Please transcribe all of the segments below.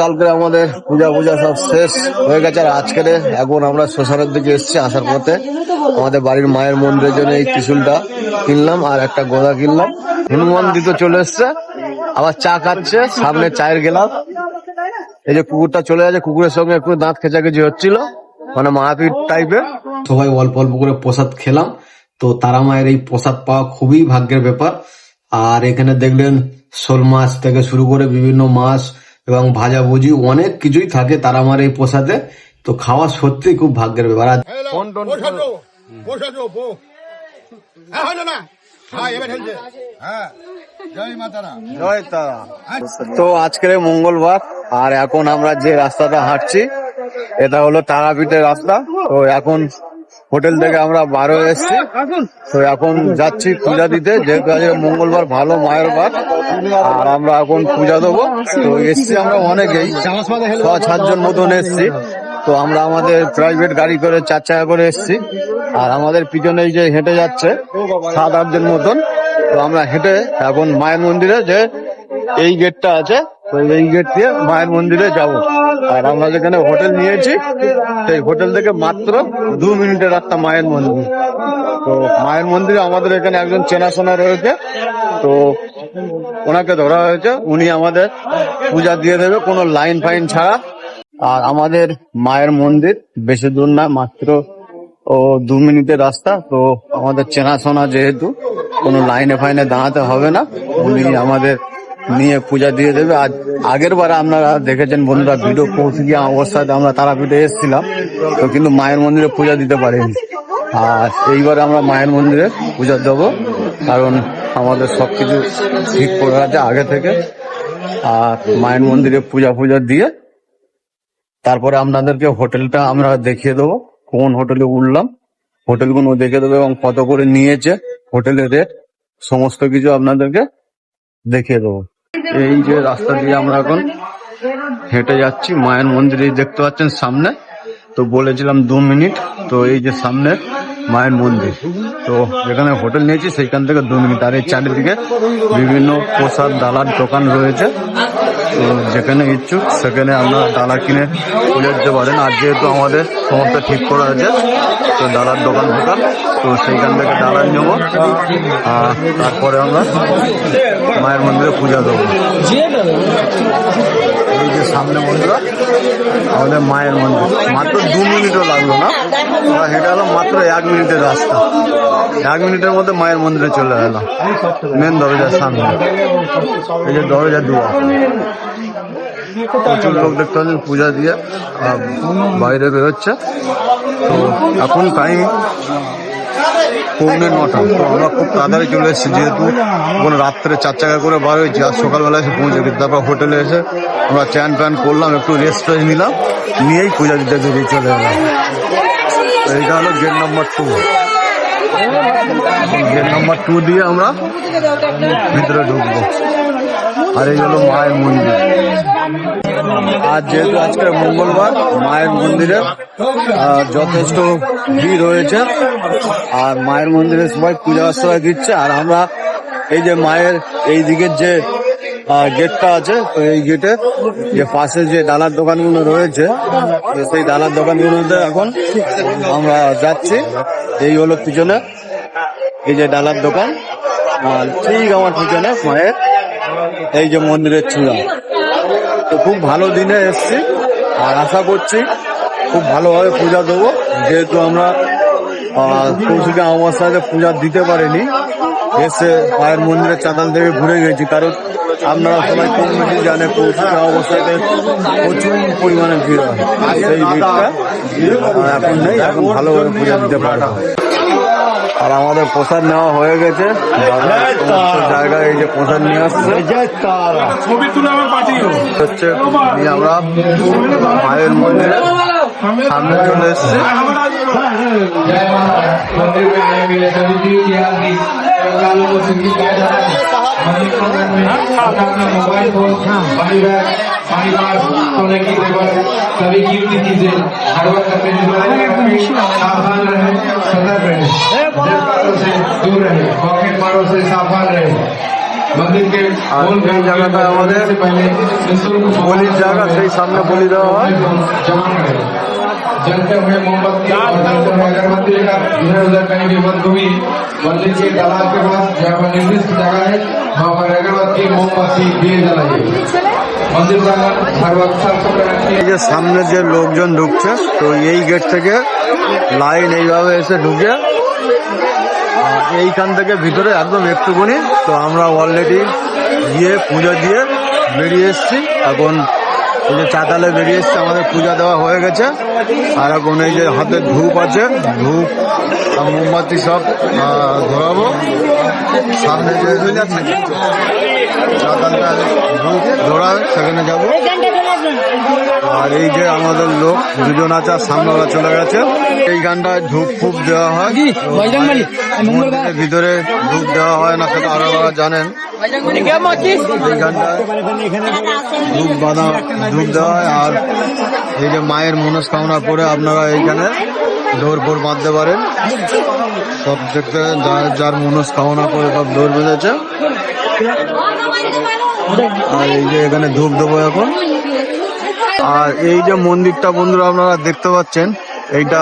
কালকে আমাদের পূজা সব শেষ হয়ে গেছে, আর আজকে এখন আমরা শ্মশানের দিকে এসেছি। আসার পথে আমাদের বাড়ির মায়ের মন্দিরের জন্য এই ত্রিশূলটা কিনলাম আর একটা গোদা কিনলাম। হনুমান দিতে চলে এসছে, আবার চা খাচ্ছে, সামনে চায়ের গেলাম। এই যে কুকুরটা চলে যাচ্ছে, কুকুরের সঙ্গে একটু দাঁত খেঁচাখেঁচি হচ্ছিল, মানে মারাপিট টাইপের। সবাই অল্প অল্প করে প্রসাদ খেলাম। তো তারা মায়ের এই প্রসাদ পাওয়া খুবই ভাগ্যের ব্যাপার। আর এখানে দেখলেন শোল মাছ থেকে শুরু করে বিভিন্ন মাছ এবং ভাজাভুজি অনেক কিছুই থাকে তারা মার এই প্রসাদে। তো খাওয়া সত্যি খুব ভাগ্যের ব্যাপার। তো আজকের মঙ্গলবার, আর এখন আমরা যে রাস্তাটা হাঁটছি এটা হলো তারাপীঠের রাস্তা। তো এখন হোটেল থেকে আমরা বার হয়ে এসছি, তো এখন যাচ্ছি পূজা দিতে, যেহেতু আজকে মঙ্গলবার, ভালো মায়ের বার, আর আমরা এখন পূজা দেবো। তো এসছি আমরা অনেকেই, 6-7 জন মতন এসছি। তো আমরা আমাদের প্রাইভেট গাড়ি করে 4 চাকা করে এসছি, আর আমাদের পিছনে যে হেঁটে যাচ্ছে 7-8 জন মতন। তো আমরা হেঁটে এখন মায়ের মন্দিরে, যে এই গেটটা আছে, তো এই গেট দিয়ে মায়ের মন্দিরে যাব। আর আমরা যেখানে হোটেল নিয়েছি সেই হোটেল থেকে মাত্র 2 মিনিটের রাস্তা মায়ের মন্দির। তো মায়ের মন্দিরে আমাদের এখানে একজন চেনাশোনা রয়েছে, তো ওনাকে ধরা হয়েছে, উনি আমাদের পূজা দিয়ে দেবে কোনো লাইন ফাইন ছাড়া। আর আমাদের মায়ের মন্দির বেশি দূর না, মাত্র 2 মিনিটের রাস্তা। তো আমাদের চেনাশোনা, যেহেতু কোনো লাইনে ফাইনে দাঁড়াতে হবে না, উনি আমাদের নিয়ে পূজা দিয়ে দেবে। আর আগের বার আপনারা দেখেছেন বন্ধুরা, ভিডিও পৌঁছে গিয়ে অবস্থাতে আমরা তারাপীঠে এসেছিলাম, তো কিন্তু মায়ের মন্দিরে পূজা দিতে পারিনি। আর এইবারে আমরা মায়ের মন্দিরে পূজা দেবো, কারণ আমাদের সবকিছু ঠিক করে আছে আগে থেকে। আর মায়ের মন্দিরে পূজা দিয়ে তারপরে আপনাদেরকে হোটেলটা আমরা দেখিয়ে দেবো, কোন হোটেলে উঠলাম, হোটেলগুলো দেখে দেবো এবং কত করে নিয়েছে হোটেলের রেট, সমস্ত কিছু আপনাদেরকে দেখিয়ে দেবো। এই যে রাস্তা দিয়ে আমরা এখন হেঁটে যাচ্ছি মায়ের মন্দিরে, দেখতে পাচ্ছেন সামনে। তো বলেছিলাম 2 মিনিট, তো এই যে সামনে মায়ের মন্দির, তো যেখানে হোটেল নিয়েছি সেইখান থেকে 2 মিনিট। আর এই চারিদিকে বিভিন্ন প্রসাদ ডালার দোকান রয়েছে, তো যেখানে ইচ্ছুক সেখানে আমরা ডালা কিনে তুলে দিতে পারেন। আর যেহেতু আমাদের সমস্ত ঠিক করা আছে, তো ডালার দোকান, তো সেইখান থেকে ডালা নেবো, আর তারপরে আমরা মায়ের মন্দিরে পূজা দেবো। এই যে সামনে বন্ধুরা আমাদের মায়ের মন্দির, মাত্র 2 মিনিটও লাগলো না, হেঁটে এলাম মাত্র 1 মিনিটের রাস্তা। 1 মিনিটের মধ্যে মায়ের মন্দিরে চলে এলাম, মেন দরজার সামনে। এই যে দরজা দুয়া, প্রচুর লোক দেখতে পাচ্ছেন পূজা দিয়ে বাইরে বেরোচ্ছে। তো এখন টাইম 9:45। তো আমরা খুব তাড়াতাড়ি চলে এসেছি, যেহেতু কোনো রাত্রে 4 চাকা করে বার হয়েছি, আর সকালবেলা এসে পৌঁছে গেছি। তারপর হোটেলে এসে আমরা চ্যান প্যান করলাম, একটু রেস্ট নিলাম, নিয়েই পূজা দিতে বেরিয়ে চলে এলাম। এইটা হলো গেট নাম্বার 2। গেট নাম্বার 2 দিয়ে আমরা ভিতরে ঢুকবো। আর এই হলো মায়ের মন্দির। আর যেহেতু আজকে মঙ্গলবার, মায়ের মন্দিরে যথেষ্ট ভিড় হয়েছে, আর মায়ের মন্দিরে সবাই পূজা আশ্রয় দিচ্ছে। আর আমরা এই যে মায়ের এই দিকের যে গেটটা আছে, তো এই গেটে যে পাশে যে ডালার দোকানগুলো রয়েছে, সেই ডালার দোকানগুলোতে এখন আমরা যাচ্ছি। এই হলো পিছনে এই যে ডালার দোকান, আর ঠিক আমার পিছনে মায়ের এই যে মন্দিরের চূড়া। তো খুব ভালো দিনে এসছি, আর আশা করছি খুব ভালোভাবে পূজা দেবো। যেহেতু আমরা কৌশিকা অবস্থাতে পূজা দিতে পারিনি, এসে মায়ের মন্দিরে চাতাল থেকে ঘুরে গেছি, কারণ আপনারা সবাই কম বেশি জানে কৌশিকা অবস্থাতে প্রচুর পরিমাণে ভিড় হয়। সেই ভিড়টা এখন নেই, এখন ভালোভাবে পূজা দিতে পারবো। আর আমাদের প্রসাদ নেওয়া হয়ে গেছে, জায়গায় এই যে প্রসাদ নিয়ে আসছে হচ্ছে, আমরা মায়ের মন্দিরে সামনে চলে এসছি। सभी कीमती चीजें हर वक्त अपने सावधान रहे, सतर्क रहे, से दूर रहे, पॉकेट मारों से सावधान रहे। मंदिर के আর मूल এই घाट জায়গাটা में আমাদের से पहले निःशुल्क বলির জায়গা, সেই সামনে বলি দেওয়া হয়। जमा करें। जलते हुए मोमबत्ती और जलते हुए अगरबत्ती लेकर इधर उधर कहीं भी मत घूमिए। मंदिर के तालाब के पास जहाँ पर निर्दिष्ट जगह है वहाँ पर अगरबत्ती मोमबत्ती दिए जलाइए। मंदिर प्रांगण हर वक्त साफ सुथरा रखिए। এই যে সামনে যে লোকজন ঢুকছে, তো এই গেট থেকে লাইন এইভাবে এসে ঢুকে আর এইখান থেকে ভিতরে একদম একটুখানি। তো আমরা অলরেডি গিয়ে পুজো দিয়ে বেরিয়ে এসেছি। এখন এই যে চাতালে বেরিয়ে এসছে, আমাদের পূজা দেওয়া হয়ে গেছে। আর এখন এই যে হাতে ধূপ আছে, ধূপ আর মোমবাতি সব ধরাবো। সামনে যে চাতালটা ধূপ ধরা, সেখানে যাবো। আর এই যে আমাদের লোক দুজন আছে, আর সামনে ওরা চলে গেছে। এই গানটায় ধূপ ফুপ দেওয়া হয়। মন্দিরের ভিতরে ধূপ দেওয়া হয় না, সেটা আরো ওরা জানেন। এই গানটায় ধূপ বাঁধা, ধূপ দেওয়া হয়। আর এই যে মায়ের মনস্কামনা করে আপনারা এইখানে দৌড় ফোড় বাঁধতে পারেন। সব দেখতে যার মনস্কামনা করে সব দৌড় বেঁধেছে। আর এই যে এখানে ধূপ দেবো এখন। আর এই যে মন্দিরটা বন্ধুরা আপনারা দেখতে পাচ্ছেন, এইটা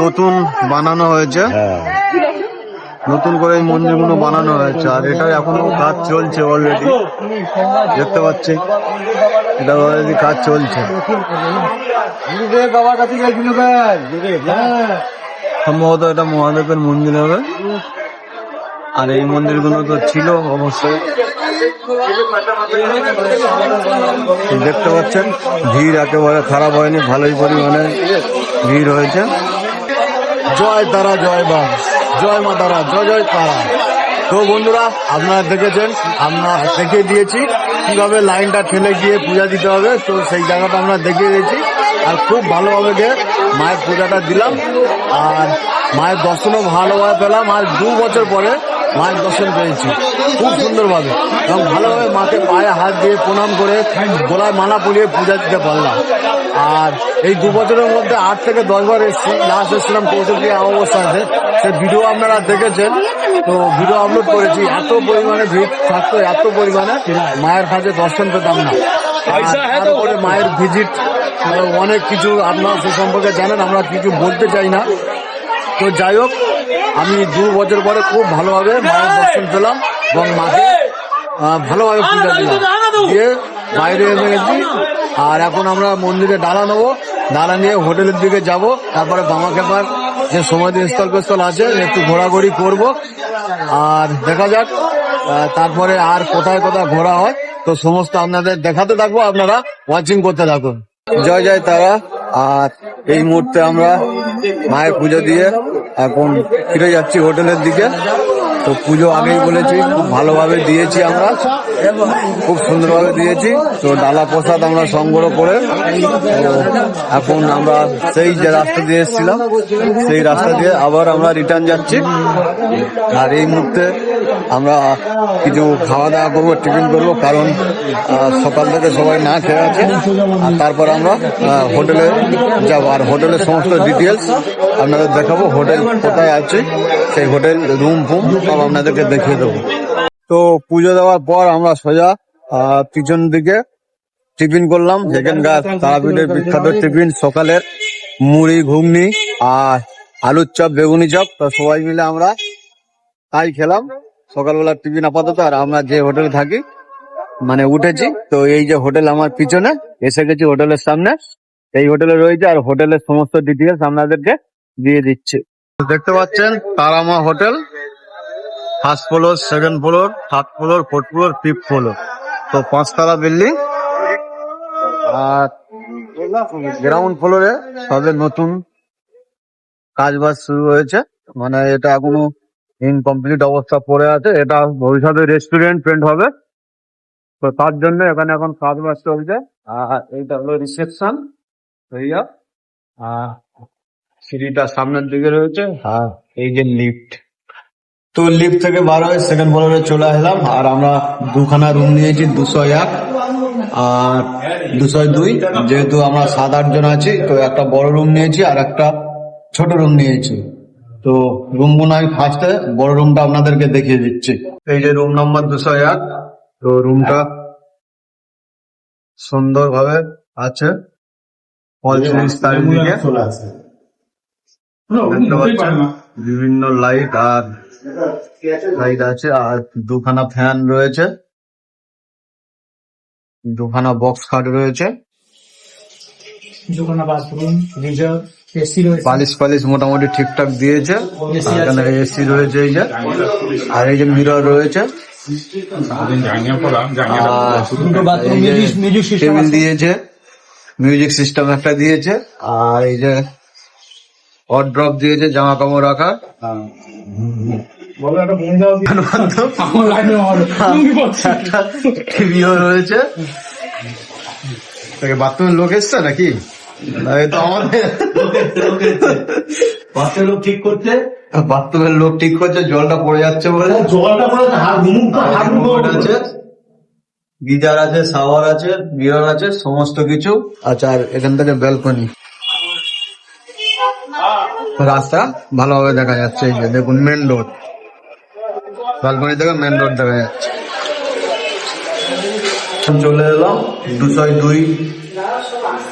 নতুন বানানো হয়েছে, নতুন করে এই মন্দিরগুলো বানানো হয়েছে। আর এটা এখনো কাজ চলছে অলরেডি, দেখতে পাচ্ছি এটা অলরেডি কাজ চলছে। সম্ভবত এটা মহাদেবের মন্দির হবে। আর এই মন্দিরগুলো তো ছিল অবশ্যই, দেখতে পাচ্ছেন ভিড় একেবারে খারাপ হয়নি, ভালোই পরিমাণে ভিড় হয়েছে। জয় তারা, জয় মা, জয় মা তারা, জয় জয় তারা। তো বন্ধুরা আপনারা দেখেছেন, আমরা দেখিয়ে দিয়েছি কিভাবে লাইনটা ঠেলে গিয়ে পূজা দিতে হবে। তো সেই জায়গাটা আমরা দেখিয়ে দিয়েছি। আর খুব ভালোভাবে গিয়ে মায়ের পূজাটা দিলাম। আর মায়ের দর্শনও ভালোভাবে পেলাম। আর 2 বছর পরে মায়ের দর্শন পেয়েছি খুব সুন্দরভাবে, এবং ভালোভাবে মাকে পায়ে হাত দিয়ে প্রণাম করে গলায় মালা পরিয়ে পূজা দিতে পারলাম। আর এই 2 বছরের মধ্যে 8 থেকে 10 বার এসেছি। লাস্ট এসেছিলাম কৌশলী অবস্থাতে, সে ভিডিও আপনারা দেখেছেন। তো ভিডিও আপলোড করেছি। এত পরিমাণে ভিড় থাকতো, এত পরিমাণে মায়ের কাছে দর্শন পেতাম না। আর তারপরে মায়ের ভিজিট অনেক কিছু আপনারা সে সম্পর্কে জানেন, আমরা কিছু বলতে চাই না। তো যাই হোক, আমি 2 বছর পরে খুব ভালোভাবে মায়ের দর্শন পেলাম এবং মাকে ভালোভাবে পূজা দিলাম, দিয়ে বাইরে এসে গেছি। আর এখন আমরা মন্দিরে ডালা নেবো, ডালা নিয়ে হোটেলের দিকে যাব। তারপরে বামাখ্যাপার যে সমাধি স্থল পেস্থল আছে একটু ঘোরাঘুরি করব। আর দেখা যাক তারপরে আর কোথায় কোথায় ঘোরা হয়। তো সমস্ত আপনাদের দেখাতে থাকবো, আপনারা ওয়াচিং করতে থাকুন। জয় জয় তারা। আর এই মুহূর্তে আমরা মায়ের পুজো দিয়ে এখন ফিরে যাচ্ছি হোটেলের দিকে। তো পুজো আগেই বলেছি, খুব ভালোভাবে দিয়েছি আমরা, খুব সুন্দরভাবে দিয়েছি। তো ডালা প্রসাদ আমরা সংগ্রহ করে এখন আমরা সেই যে রাস্তা দিয়ে এসেছিলাম সেই রাস্তা দিয়ে আবার আমরা রিটার্ন যাচ্ছি। আর এই মুহূর্তে আমরা কিছু খাওয়া দাওয়া করবো, টিফিন করবো, কারণ সকাল থেকে সবাই না খেয়ে আছে। আর তারপর আমরা হোটেলে যাবো। আর হোটেলের সমস্ত ডিটেলস আপনাদের দেখাবো, হোটেল কোথায় আছে, সেই হোটেল রুম ফুম সব আপনাদেরকে দেখিয়ে দেবো। তো পুজো দেওয়ার পর আমরা সোজা পিছন দিকে টিফিন করলাম। এখানকার তারাপীঠের বিখ্যাত টিফিন সকালের মুড়ি ঘুগনি আর আলুর চপ, বেগুনি চপ। তো সবাই মিলে আমরা তাই খেলাম সকালবেলার টিফিন আপাতত। আর আমরা যে হোটেলে থাকি মানে উঠেছি, তো এই যে হোটেল আমার পিছনে, এসে গেছি হোটেলের সামনে। এই হোটেলে রয়েছে, আর হোটেলের সমস্ত ডিটেলস আপনাদেরকে দিয়ে দিচ্ছি। দেখতে পাচ্ছেন Tara Maa hotel, 1st floor, 2nd floor, 3rd floor, 4th floor, 5th floor. তো 5 তলা বিল্ডিং। আর গ্রাউন্ড ফ্লোরে সবে নতুন কাজ বাজ শুরু হয়েছে, মানে এটা এখনো ইনকমপ্লিট অবস্থা পড়ে আছে। এটা ভবিষ্যতে রেস্টুরেন্ট পেন্ট হবে, তো তার জন্য এখানে এখন কাজ বাজ চলছে। আর এইটা হলো রিসেপশন এরিয়া। আর সিঁড়িটা সামনের দিকে রয়েছে। আর এই যে লিফট, তো লিফট থেকে বার হয়ে 2nd ফ্লোরে চলে আসলাম। আর আমরা 2খানা রুম নিয়েছি, 201 আর 202। যেহেতু আমরা 7-8 জন আছি, তো একটা বড় রুম নিয়েছি আর একটা ছোট রুম নিয়েছি। তো রুম গুলো আমি ফার্স্টে বড় রুমটা আপনাদেরকে দেখিয়ে দিচ্ছি। এই যে রুম নাম্বার 201। তো রুমটা সুন্দর ভাবে আছে, ফল সিলিং চারিদিকে দেখতে পাচ্ছেন, বিভিন্ন লাইট আছে, আর দুখানা ফ্যান রয়েছে, দুখানা বক্স খাট রয়েছে, দুখানা বাথরুম, গিজার, এসি রয়েছে। পালিশ মোটামুটি ঠিকঠাক দিয়েছে। আর এখানে এসি রয়েছে, এই যে, আর এই যে মিরর রয়েছে, আর এই যে টেবিল দিয়েছে, মিউজিক সিস্টেম একটা দিয়েছে, আর এই যে ওয়ার্ড্রপ দিয়েছে জামা কাপড় রাখা, টিভিও রয়েছে। বাথরুমের লোক এসছে নাকি? এই তো আমাদের বাথরুমের লোক ঠিক করতে, বাথরুমের লোক ঠিক করছে, জলটা পড়ে যাচ্ছে বলে। জলটা পড়ে আছে, গিজার আছে, শাওয়ার আছে, মিরর আছে, সমস্ত কিছু। আচ্ছা, আর এখান থেকে ব্যালকনি, রাস্তা ভালোভাবে দেখা যাচ্ছে। এই যে দেখুন মেন রোড, ব্যালকনি থেকে মেন রোড দেখা যাচ্ছে। চলে এলাম 202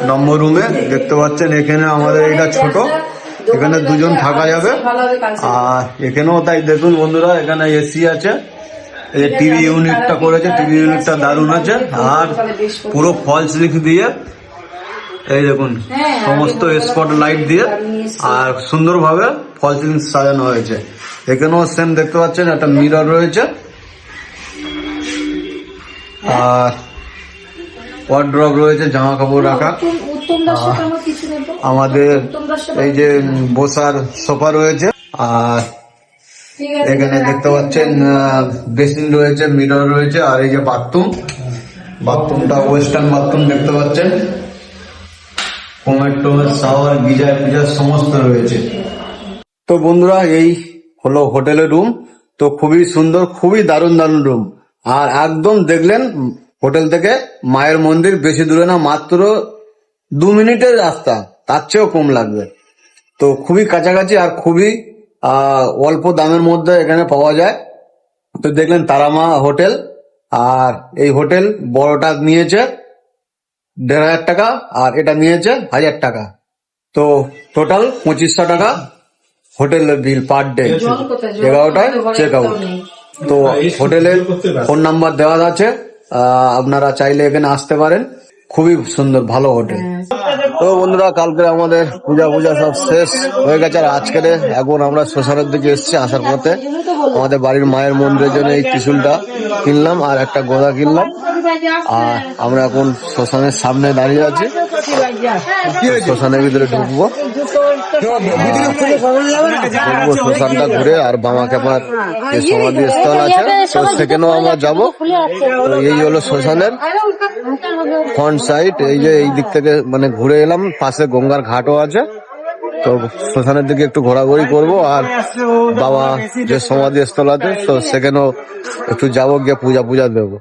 নম্বর রুমে। দেখতে পাচ্ছেন এখানে আমাদের এটা ছোট, এখানে দুজন থাকা যাবে। আর এখানেও তাই দেখুন বন্ধুরা, এখানে এসি আছে, এই টিভি ইউনিটটা করেছে, টিভি ইউনিটটা দারুণ আছে। আর পুরো ফল সিলিং দিয়ে, এই দেখুন সমস্ত স্পট লাইট দিয়ে আর সুন্দরভাবে ফল সিলিং সাজানো হয়েছে। এখানেও সেম দেখতে পাচ্ছেন, একটা মিরর রয়েছে, আর ওয়ার্ড্রপ রয়েছে, জামা কাপড় রাখা। আমাদের এই যে বসার সোফা রয়েছে, আর এখানে দেখতে পাচ্ছেন বেসিন রয়েছে, মিরর রয়েছে, আর এই যে বাথরুমটা ওয়েস্টার্ন বাথরুম দেখতে পাচ্ছেন। টোমের শাওয়ার, গিজার সমস্ত রয়েছে। তো বন্ধুরা, এই হলো হোটেলের রুম। তো খুবই সুন্দর, খুবই দারুণ রুম। আর একদম দেখলেন হোটেল থেকে মায়ের মন্দির বেশি দূরে না, মাত্র 2 মিনিটের রাস্তা, তার চেয়েও কম লাগবে। তো খুবই কাছাকাছি, আর খুবই অল্প দামের মধ্যে এখানে পাওয়া যায়। তো দেখলেন তারামা হোটেল, আর এই হোটেল বড়টা নিয়েছে 1500 টাকা, আর এটা নিয়েছে 1000 টাকা। তো টোটাল 2500 টাকা হোটেলের বিল পার ডে, 11টায় চেক আউট। তো হোটেলের ফোন নাম্বার দেওয়া আছে, আপনারা চাইলে এখানে আসতে পারেন। খুবই সুন্দর, ভালো হোটেল। তো বন্ধুরা, কালকে আমাদের পূজা সব শেষ হয়ে গেছে, আর আজকে এখন আমরা শ্মশানের দিকে এসেছি। আসার পথে আমাদের বাড়ির মায়ের মন্দিরের জন্য এই ত্রিশূলটা কিনলাম, আর একটা গদা কিনলাম। আর আমরা এখন শ্মশানের সামনে দাঁড়িয়ে আছি, শ্মশানের ভিতরে ঢুকবো, শ্মশানটা ঘুরে। আর বামাকে আমার যে সমাধি স্থল আছে, তো সেখানেও আমরা যাবো। তো এই হলো শ্মশানের ফ্রন্ট সাইড। এই যে এই দিক থেকে মানে ঘুরে এলাম, পাশে গঙ্গার ঘাটও আছে। তো শ্মশানের দিকে একটু ঘোরাঘুরি করব, আর বাবা যে সমাধি স্থল আছে, তো সেখানেও একটু যাবো, গিয়ে পূজা দেবো।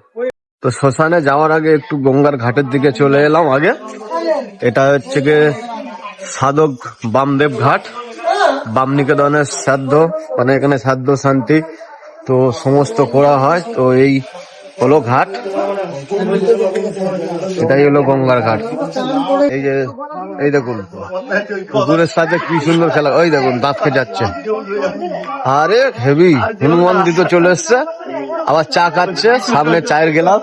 তো শ্মশানে যাওয়ার আগে একটু গঙ্গার ঘাটের দিকে চলে এলাম আগে। এটা হচ্ছে গিয়ে সাধক বামদেব ঘাট, বামনিকেতনের শ্রাদ্ধ, মানে এখানে শ্রাদ্ধ শান্তি তো সমস্ত করা হয়। তো এই হলো ঘাট, এটাই হলো গঙ্গার ঘাট। এই যে এই দেখুন কুকুরের সাথে কি সুন্দর খেলা, ওই দেখুন দাঁত খেয়ে যাচ্ছে। আরে হেভি, হনুমান দিতে চলে এসছে, আবার চা খাচ্ছে, সামনে চায়ের গেলাম।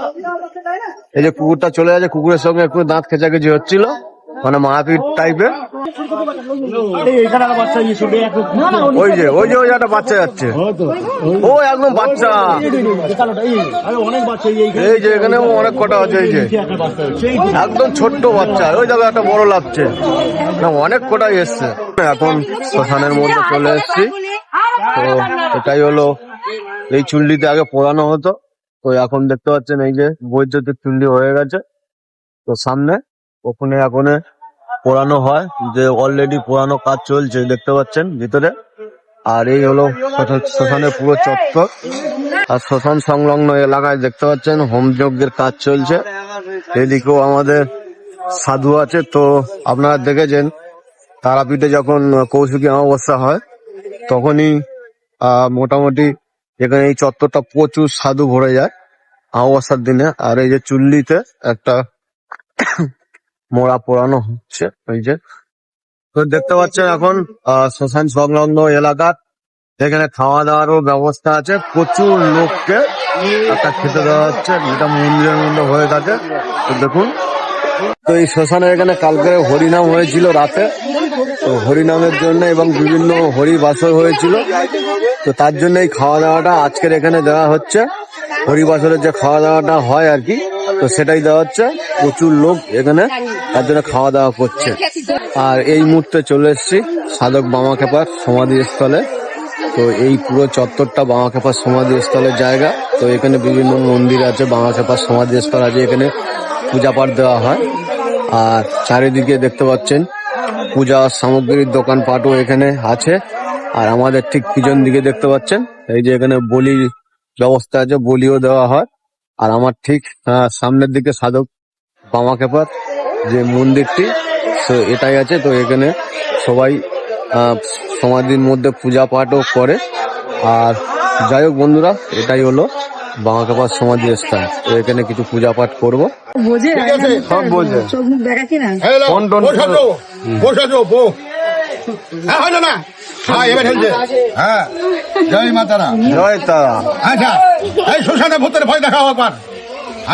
এই যে কুকুরটা চলে যাচ্ছে, কুকুরের সঙ্গে একটু দাঁত খেঁচাখেঁচি হচ্ছিল, মানে মারপিট টাইপের। ওই যে একটা বাচ্চা যাচ্ছে, ও একদম বাচ্চা। এই যে এখানে অনেক কটা আছে, এই যে একদম ছোট্ট বাচ্চা, ওই জায়গায় একটা বড় লাগছে না, অনেক কটাই এসছে। এখন শ্মশানের মধ্যে চলে এসছি। তো এটাই হলো, এই চুল্লিতে আগে পোড়ানো হতো, তো এখন দেখতে পাচ্ছেন এই যে বৈদ্যুতিক চুল্লি হয়ে গেছে। তো সামনে ওখানে এখন পোড়ানো হয়, যে অলরেডি পোড়ানো কাজ চলছে দেখতে পাচ্ছেন ভিতরে। আর এই হলো শ্মশানের পুরো চত্বর, আর শ্মশান সংলগ্ন এলাকায় দেখতে পাচ্ছেন হোম যজ্ঞের কাজ চলছে। এদিকেও আমাদের সাধু আছে। তো আপনারা দেখেছেন তারাপীঠে যখন কৌশিকী অমাবস্যা হয়, তখনই মোটামুটি এখানে এই চত্বরটা প্রচুর সাধু ভরে যায় অমাবস্যার দিনে। আর এই যে চুল্লিতে একটা মোড়া পোড়ানো হচ্ছে, এই যে তো দেখতে পাচ্ছেন এখন শ্মশান সংলগ্ন এলাকা, এখানে খাওয়া দাওয়ারও ব্যবস্থা আছে। প্রচুর লোককে একটা খেতে দেওয়া হচ্ছে, যেটা মন্দিরের মধ্যে হয়ে থাকে। তো দেখুন, তো এই শ্মশানে এখানে কালকে হরিনাম হয়েছিল রাতে, তো হরিনামের জন্য এবং বিভিন্ন হরি বাসর হয়েছিল, তো তার জন্য এই খাওয়া দাওয়াটা আজকের এখানে দেওয়া হচ্ছে। হরি বাসরের যে খাওয়া দাওয়াটা হয় আর কি, তো সেটাই দেওয়া হচ্ছে। প্রচুর লোক এখানে তার জন্য খাওয়া দাওয়া করছে। আর এই মুহূর্তে চলে এসেছি সাধক বামাখ্যাপার সমাধিস্থলে। তো এই পুরো চত্বরটা বামাখ্যাপার সমাধিস্থলের জায়গা। তো এখানে বিভিন্ন মন্দির আছে, বামাখ্যাপার সমাধিস্থল আছে, এখানে পূজা পাঠ দেওয়া হয়। আর চারিদিকে দেখতে পাচ্ছেন পূজা সামগ্রীর দোকানপাটও এখানে আছে। আর আমাদের ঠিক পিছন দিকে দেখতে পাচ্ছেন এই যে এখানে বলির ব্যবস্থা আছে, বলিও দেওয়া হয়। আর আমার ঠিক সামনের দিকে সাধক বামাখ্যাপার যে মন্দিরটি, তো এটাই আছে। তো এখানে সবাই সমাধির মধ্যে পূজা পাঠও করে। আর যাই হোক বন্ধুরা, এটাই হলো বামাখ্যাপার সমাধি স্থান। তো এখানে কিছু পূজা পাঠ করবো। বোঝে সব বোঝে। চোখ মুখ দেখাচ্ছি না। ফোন টোন হ্যাঁ, জয় মাতারা। জয় তারা। আচ্ছা, এই শ্মশানে ভূতের ভয় দেখাও একবার।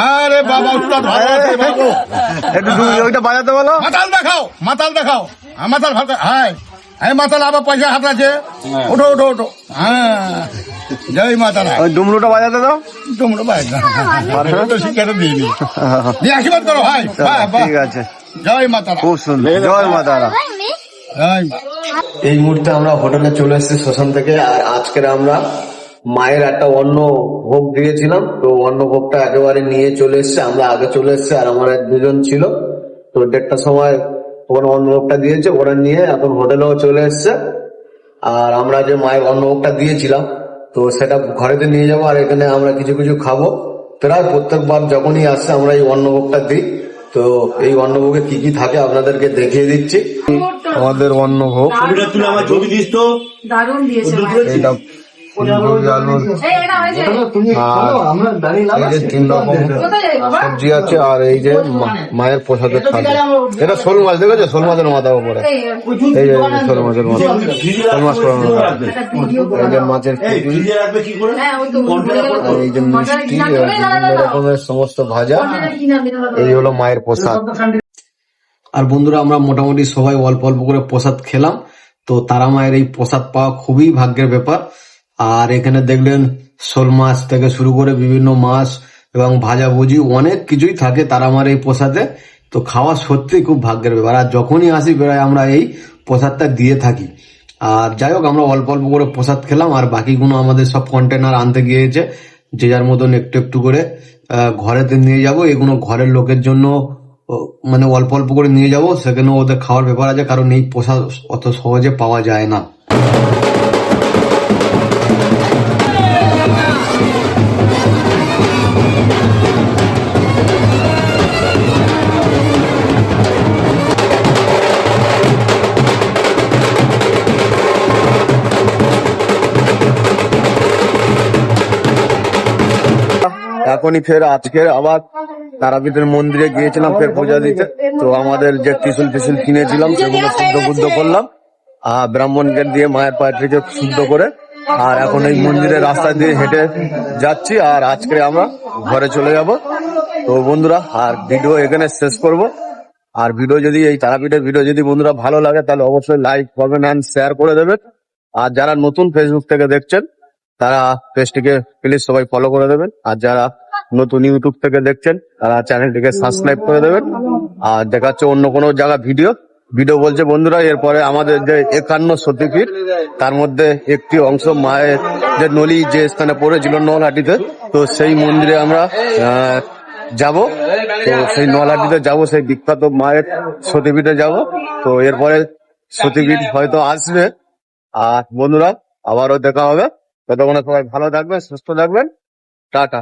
আরে বাবা, উস্তাদ ভালো আছে বাবু। একটু ওইটা বাজাতে বলো। মাতাল দেখাও, মাতাল দেখাও। মাতাল ভালো, হ্যাঁ এই মাতাল আবার পয়সা হাত আছে। ওঠো ওঠো ওঠো। হ্যাঁ, জয় মাতারা। ওই ডুমরুটা বাজাতে দাও। তোমরা ভাই তো শিক্ষাটা দিইনি। দিয়ে আশীর্বাদ করো ভাই। বাহ, বাহ। ঠিক আছে, জয় মাতারা। খুব সুন্দর। জয় মা তারা। জয়। এই মুহূর্তে আমরা হোটেলে চলে এসেছি শ্মশান থেকে। আর আজকের আমরা মায়ের একটা অন্ন ভোগ দিয়েছিলাম, তো অন্ন ভোগটা একেবারে নিয়ে চলে এসছে। আমরা আগে চলে এসছি, আর আমার দুজন ছিল, তো 1:30টার সময় ওখানে অন্ন ভোগটা দিয়েছে, ওরা নিয়ে এখন হোটেলেও চলে এসছে। আর আমরা যে মায়ের অন্ন ভোগটা দিয়েছিলাম, তো সেটা ঘরেতে নিয়ে যাবো। আর এখানে আমরা কিছু কিছু খাবো। প্রায় প্রত্যেকবার যখনই আসছে আমরা এই অন্নভোগটা দিই। তো এই অন্নভোগে কি কি থাকে আপনাদেরকে দেখিয়ে দিচ্ছি। আমাদের অন্নভোগ দারুণ দিয়েছে এটা ফুলকপি, আলু, আর এই যে 3 রকম সবজি আছে। আর এই যে মায়ের প্রসাদের থালি। এটা শোল মাছ, দেখেছো? শোল মাছের মাথার উপরে এই যে শোল মাছের মাথা, শোল মাছ করানো। এই যে মাছের কুচি, আর এই যে মিষ্টি, বিভিন্ন রকমের সমস্ত ভাজা। এই হলো মায়ের প্রসাদ। আর বন্ধুরা, আমরা মোটামুটি সবাই অল্প অল্প করে প্রসাদ খেলাম। তো তারা মায়ের এই প্রসাদ পাওয়া খুবই ভাগ্যের ব্যাপার। আর এখানে দেখলেন শোল মাছ থেকে শুরু করে বিভিন্ন মাছ এবং ভাজাভুজি অনেক কিছুই থাকে তারা মায়ের এই প্রসাদে। তো খাওয়া সত্যি খুব ভাগ্যের ব্যাপার। আর যখনই আসি প্রায় আমরা এই প্রসাদটা দিয়ে থাকি। আর যাই হোক, আমরা অল্প অল্প করে প্রসাদ খেলাম। আর বাকিগুলো আমাদের সব কন্টেনার আনতে গিয়েছে, যে যার মতন একটু একটু করে ঘরেতে নিয়ে যাব। এগুলো ঘরের লোকের জন্য মানে অল্প অল্প করে নিয়ে যাব, সেখানে ওদের খাওয়ার ব্যাপার আছে, কারণ এই প্রসাদ অত সহজে পাওয়া যায় না। এখনই ফের আজকের আবার তারাপীঠের মন্দিরে গিয়েছিলাম ফের পূজা দিতে। তো আমাদের যে ত্রিশূল টিসুল কিনেছিলাম সেগুলো শুদ্ধ করলাম, আর ব্রাহ্মণকে দিয়ে মায়ের পায়ের থেকে শুদ্ধ করে। আর এখন এই মন্দিরের রাস্তা দিয়ে হেঁটে যাচ্ছি। আর আজকে আমরা ঘরে চলে যাব। তো বন্ধুরা, আর ভিডিও এখানে শেষ করব। আর ভিডিও যদি এই তারাপীঠের ভিডিও যদি বন্ধুরা ভালো লাগে, তাহলে অবশ্যই লাইক কমেন্ট এন্ড শেয়ার করে দেবেন। আর যারা নতুন ফেসবুক থেকে দেখছেন, তারা পেজটিকে প্লিজ সবাই ফলো করে দেবেন। আর যারা নতুন ইউটিউব থেকে দেখছেন, তারা চ্যানেলটিকে সাবস্ক্রাইব করে দেবেন। আর দেখাচ্ছে অন্য কোনো জায়গা ভিডিও বলছে বন্ধুরা। এরপরে আমাদের যে 51 সতীপীঠ, তার মধ্যে একটি অংশ মায়ের যে নলি যে স্থানে পড়েছিল নলহাটিতে, তো সেই মন্দিরে আমরা যাব। তো সেই নলহাটিতে যাব, সেই বিখ্যাত মায়ের সতীপীঠে যাব। তো এরপরে সতীপীঠ হয়তো আসবে। আর বন্ধুরা, আবারও দেখা হবে। ততক্ষণে সবাই ভালো থাকবেন, সুস্থ থাকবেন। টাটা।